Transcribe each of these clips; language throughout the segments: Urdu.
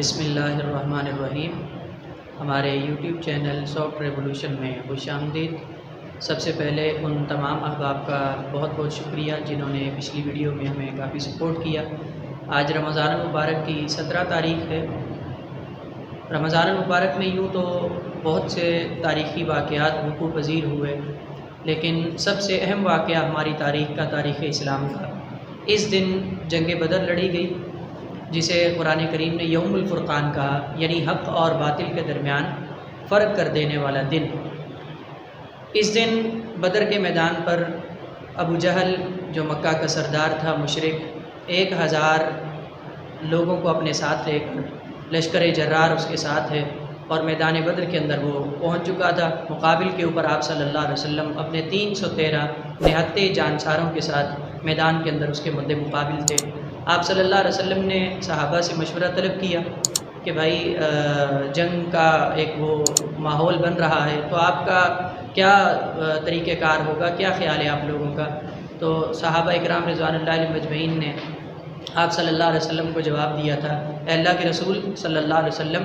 بسم اللہ الرحمن الرحیم۔ ہمارے یوٹیوب چینل سافٹ ریولوشن میں خوش آمدید۔ سب سے پہلے ان تمام احباب کا بہت بہت شکریہ جنہوں نے پچھلی ویڈیو میں ہمیں کافی سپورٹ کیا۔ آج رمضان المبارک کی 17 تاریخ ہے۔ رمضان المبارک میں یوں تو بہت سے تاریخی واقعات وقوع پذیر ہوئے، لیکن سب سے اہم واقعہ ہماری تاریخ کا، تاریخ اسلام کا، اس دن جنگ بدر لڑی گئی، جسے قرآن کریم نے یوم الفرقان کہا، یعنی حق اور باطل کے درمیان فرق کر دینے والا دن۔ اس دن بدر کے میدان پر ابو جہل جو مکہ کا سردار تھا، مشرک، 1000 لوگوں کو اپنے ساتھ لے کر، لشکر جرار اس کے ساتھ ہے، اور میدان بدر کے اندر وہ پہنچ چکا تھا۔ مقابل کے اوپر آپ صلی اللہ علیہ وسلم اپنے 313 نہتے جانساروں کے ساتھ میدان کے اندر اس کے مد مقابل تھے۔ آپ صلی اللہ علیہ وسلم نے صحابہ سے مشورہ طلب کیا کہ بھائی جنگ کا ایک وہ ماحول بن رہا ہے، تو آپ کا کیا طریقہ کار ہوگا، کیا خیال ہے آپ لوگوں کا؟ تو صحابہ اکرام رضوان اللہ علیہم اجمعین نے آپ صلی اللہ علیہ وسلم کو جواب دیا تھا، اے اللہ کے رسول صلی اللہ علیہ وسلم،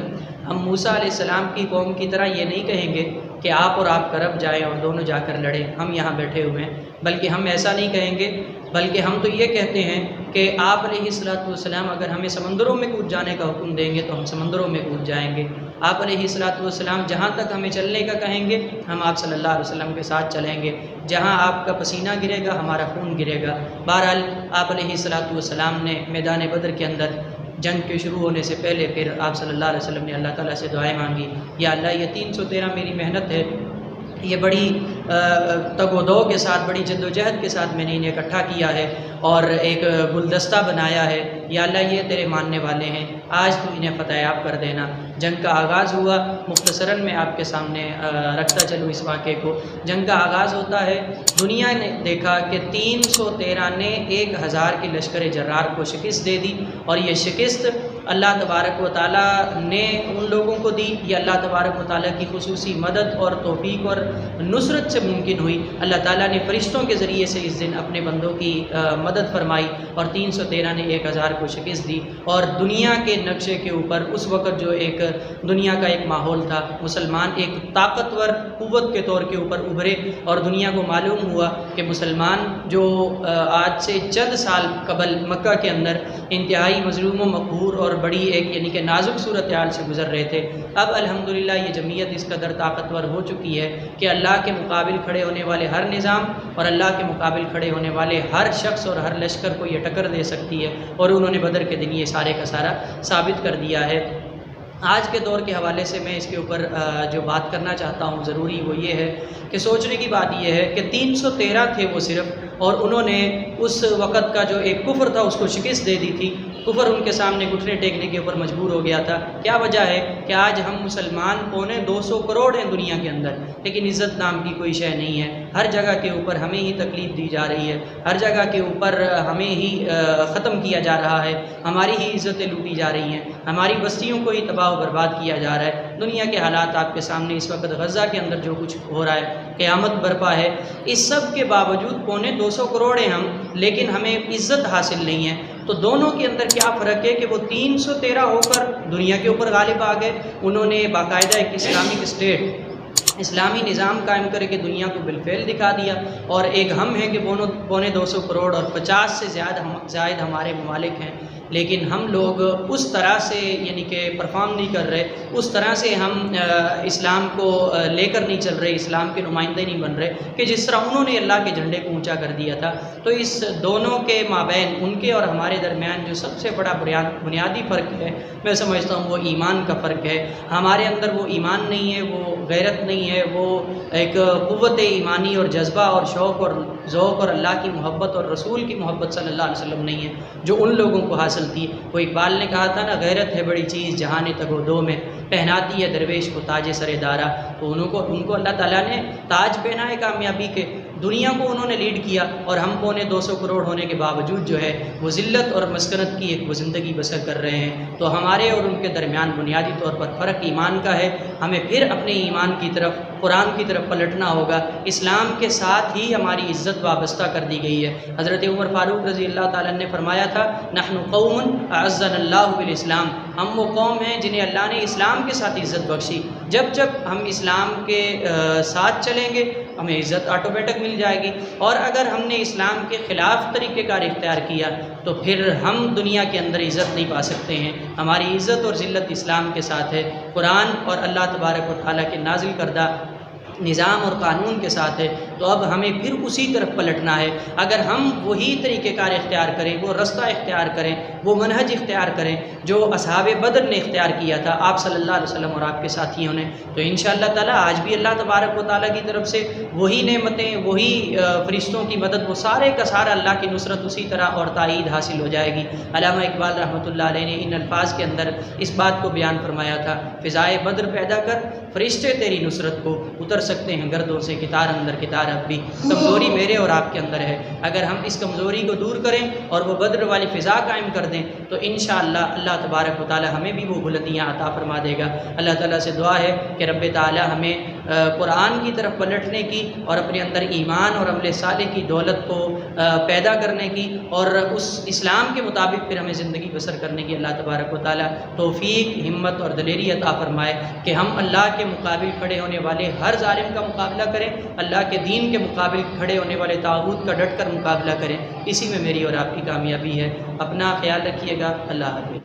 ہم موسیٰ علیہ السلام کی قوم کی طرح یہ نہیں کہیں گے کہ آپ اور آپ کا رب جائیں اور دونوں جا کر لڑیں، ہم یہاں بیٹھے ہوئے ہیں، بلکہ ہم ایسا نہیں کہیں گے، بلکہ ہم تو یہ کہتے ہیں کہ آپ علیہ السلام اگر ہمیں سمندروں میں کود جانے کا حکم دیں گے تو ہم سمندروں میں کود جائیں گے، آپ علیہ السلام جہاں تک ہمیں چلنے کا کہیں گے ہم آپ صلی اللہ علیہ وسلم کے ساتھ چلیں گے، جہاں آپ کا پسینہ گرے گا ہمارا خون گرے گا۔ بہرحال آپ علیہ السلام نے میدان بدر کے اندر جنگ کے شروع ہونے سے پہلے پھر آپ صلی اللہ علیہ وسلم نے اللہ تعالیٰ سے دعائیں مانگی، یا اللہ یہ 313 میری محنت ہے، یہ بڑی تگ و دو کے ساتھ، بڑی جد و جہد کے ساتھ میں نے انہیں اکٹھا کیا ہے اور ایک گلدستہ بنایا ہے، یا اللہ یہ تیرے ماننے والے ہیں، آج تو انہیں فتح یاب کر دینا۔ جنگ کا آغاز ہوا، مختصراً میں آپ کے سامنے رکھتا چلوں اس واقعے کو۔ جنگ کا آغاز ہوتا ہے، دنیا نے دیکھا کہ 313 نے 1000 کی لشکر جرار کو شکست دے دی، اور یہ شکست اللہ تبارک و تعالیٰ نے ان لوگوں کو دی، یہ اللہ تبارک و تعالیٰ کی خصوصی مدد اور توفیق اور نصرت سے ممکن ہوئی۔ اللہ تعالیٰ نے فرشتوں کے ذریعے سے اس دن اپنے بندوں کی مدد فرمائی، اور 313 نے 1000 کو شکست دی، اور دنیا کے نقشے کے اوپر اس وقت جو ایک دنیا کا ایک ماحول تھا، مسلمان ایک طاقتور قوت کے طور کے اوپر ابھرے، اور دنیا کو معلوم ہوا کہ مسلمان جو آج سے چند سال قبل مکہ کے اندر انتہائی مظلوم و مقہور اور بڑی ایک یعنی کہ نازک صورتحال سے گزر رہے تھے، اب الحمدللہ یہ جمعیت اس قدر طاقتور ہو چکی ہے کہ اللہ کے مقابل کھڑے ہونے والے ہر نظام اور اللہ کے مقابل کھڑے ہونے والے ہر شخص اور ہر لشکر کو یہ ٹکر دے سکتی ہے، اور انہوں نے بدر کے دن یہ سارے کا سارا ثابت کر دیا ہے۔ آج کے دور کے حوالے سے میں اس کے اوپر جو بات کرنا چاہتا ہوں ضروری وہ یہ ہے کہ سوچنے کی بات یہ ہے کہ 313 تھے وہ صرف، اور انہوں نے اس وقت کا جو ایک کفر تھا اس کو شکست دے دی تھی۔ کفر ان کے سامنے گھٹنے ٹیکنے کے اوپر مجبور ہو گیا تھا۔ کیا وجہ ہے کہ آج ہم مسلمان 250 کروڑ ہیں دنیا کے اندر، لیکن عزت نام کی کوئی شے نہیں ہے، ہر جگہ کے اوپر ہمیں ہی تکلیف دی جا رہی ہے، ہر جگہ کے اوپر ہمیں ہی ختم کیا جا رہا ہے، ہماری ہی عزتیں لوٹی جا رہی ہیں، ہماری بستیوں کو ہی تباہ و برباد کیا جا رہا ہے۔ دنیا کے حالات آپ کے سامنے اس وقت غزہ کے اندر جو کچھ ہو رہا ہے، قیامت برپا ہے، اس سب کے باوجود 250 کروڑ ہیں ہم، لیکن ہمیں عزت حاصل نہیں ہے۔ تو دونوں کے اندر کیا فرق ہے کہ وہ 313 ہو کر دنیا کے اوپر غالب آ گئے، انہوں نے باقاعدہ ایک اسلامک اسٹیٹ، اسلامی نظام قائم کر کے دنیا کو بالفعل دکھا دیا، اور ایک ہم ہیں کہ 250 کروڑ اور 50 سے زائد ہمارے ممالک ہیں، لیکن ہم لوگ اس طرح سے یعنی کہ پرفارم نہیں کر رہے، اس طرح سے ہم اسلام کو لے کر نہیں چل رہے، اسلام کے نمائندے نہیں بن رہے کہ جس طرح انہوں نے اللہ کے جھنڈے کو اونچا کر دیا تھا۔ تو اس دونوں کے مابین، ان کے اور ہمارے درمیان جو سب سے بڑا بنیادی فرق ہے، میں سمجھتا ہوں وہ ایمان کا فرق ہے۔ ہمارے اندر وہ ایمان نہیں ہے، وہ غیرت نہیں ہے، وہ ایک قوت ایمانی اور جذبہ اور شوق اور ذوق اور اللہ کی محبت اور رسول کی محبت صلی اللہ علیہ وسلم نہیں ہے جو ان لوگوں کو حاصل تھی۔ وہ اقبال نے کہا تھا نا، غیرت ہے بڑی چیز جہان تگ و دو میں، پہناتی ہے درویش کو تاج سر دارا۔ تو ان کو اللہ تعالیٰ نے تاج پہنا ہے کامیابی کے، دنیا کو انہوں نے لیڈ کیا، اور ہم 250 کروڑ ہونے کے باوجود جو ہے وہ ذلت اور مسکنت کی ایک وہ زندگی بسر کر رہے ہیں۔ تو ہمارے اور ان کے درمیان بنیادی طور پر فرق ایمان کا ہے۔ ہمیں پھر اپنے ایمان کی طرف، قرآن کی طرف پلٹنا ہوگا۔ اسلام کے ساتھ ہی ہماری عزت وابستہ کر دی گئی ہے۔ حضرت عمر فاروق رضی اللہ تعالیٰ نے فرمایا تھا، نحن قوم اعزنا اللہ بالاسلام، ہم وہ قوم ہیں جنہیں اللہ نے اسلام کے ساتھ عزت بخشی۔ جب جب ہم اسلام کے ساتھ چلیں گے ہمیں عزت آٹومیٹک مل جائے گی، اور اگر ہم نے اسلام کے خلاف طریقہ کار اختیار کیا تو پھر ہم دنیا کے اندر عزت نہیں پا سکتے ہیں۔ ہماری عزت اور ذلت اسلام کے ساتھ ہے، قرآن اور اللہ تبارک و تعالیٰ کے نازل کردہ نظام اور قانون کے ساتھ ہے۔ تو اب ہمیں پھر اسی طرف پلٹنا ہے۔ اگر ہم وہی طریقہ کار اختیار کریں، وہ رستہ اختیار کریں، وہ منہج اختیار کریں جو اصحاب بدر نے اختیار کیا تھا آپ صلی اللہ علیہ وسلم اور آپ کے ساتھیوں نے، تو انشاءاللہ تعالیٰ آج بھی اللہ تبارک و تعالیٰ کی طرف سے وہی نعمتیں، وہی فرشتوں کی مدد، وہ سارے کا سارا اللہ کی نصرت اسی طرح اور تائید حاصل ہو جائے گی۔ علامہ اقبال رحمۃ اللہ علیہ نے ان الفاظ کے اندر اس بات کو بیان فرمایا تھا، فضائے بدر پیدا کر فرشتے تیری نصرت کو اتر سکتے ہیں گردوں سے کتار اندر کتار اب بھی۔ کمزوری میرے اور آپ کے اندر ہے، اگر ہم اس کمزوری کو دور کریں اور وہ بدر والی فضا قائم کر دیں تو انشاءاللہ اللہ تبارک و تعالی ہمیں بھی وہ بلندیاں عطا فرما دے گا۔ اللہ تعالیٰ سے دعا ہے کہ رب تعالی ہمیں قرآن کی طرف پلٹنے کی اور اپنے اندر ایمان اور عمل صالح کی دولت کو پیدا کرنے کی اور اس اسلام کے مطابق پھر ہمیں زندگی بسر کرنے کی اللہ تبارک و تعالی توفیق، ہمت اور دلیری عطا فرمائے کہ ہم اللہ کے مقابل کھڑے ہونے والے ہر ظالم کا مقابلہ کریں، اللہ کے دین کے مقابل کھڑے ہونے والے طاغوت کا ڈٹ کر مقابلہ کریں۔ اسی میں میری اور آپ کی کامیابی ہے۔ اپنا خیال رکھیے گا۔ اللہ حافظ۔